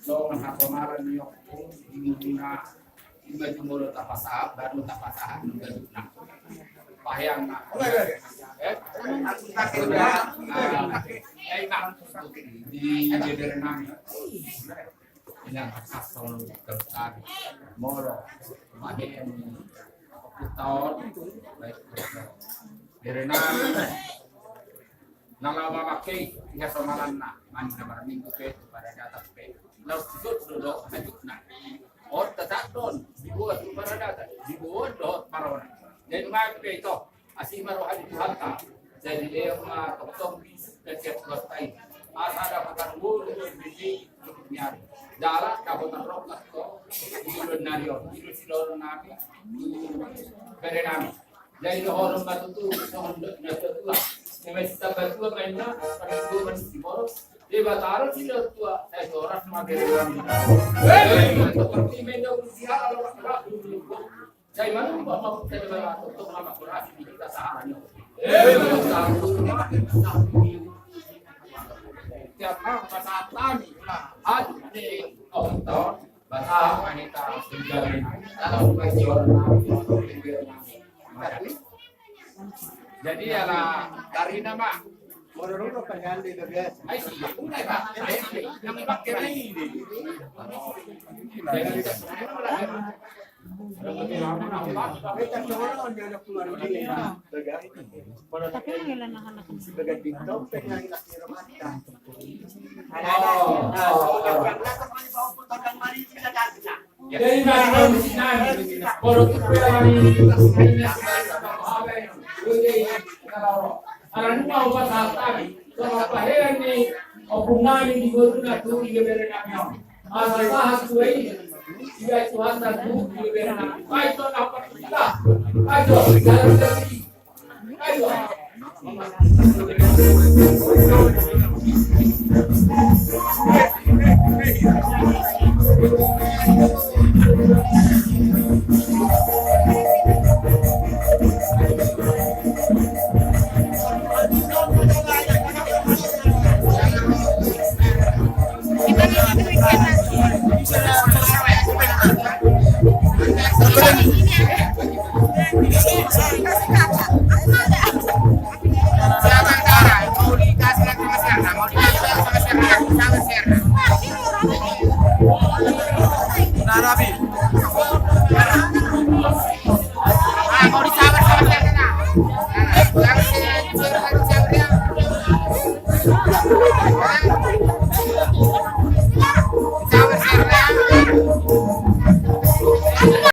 So kamaran niyo yung na imajumulo tapasa baru tapasa na pahayang na di leader namin ilang asal tertarik moro mahayang tahun baik dari namin nangamamakay hingga samalan na maraming bukit pada datas pe lalu duduk lanjut na or tetap don dibuat pada datas dibuat dot marona jadi mape itu asih marohan itu hantar jadi dia tokong kecet kostai asa ada pakarbu biji cukup nyari darat kabutan rokas ko di nario di silor nabi bere nami jadi orang batu tu orang nasi tu lah Memang kita berdua mainnya pada dua masih boros. Dia batara sila tua orang semakin ramai. Seperti mainnya usia kalau orang dulu. Dari mana bapak kita berlaku untuk nama kurasi di kita sahaja. Tiap hari pasal tani, aduh ni tahun pasal wanita sembilan. Kalau bagi orang jadi ya dari nama Mororo pagandi da biasa. ay sih unay ba yang bakter ini jadi Kita coba dia nak keluar dari Tapi ang ilan ang anak mo? sebagai pintu pengen lakir mata. jadi mana sini kalau kita Arang mau pasal tadi, sama pahean ni, opungan ni digorun na tu igabere namin. Asal bahas tu ini, jika Tuhan dan tu igabere namin. Kaito na kita, kaito dalam diri, kaito. Cawer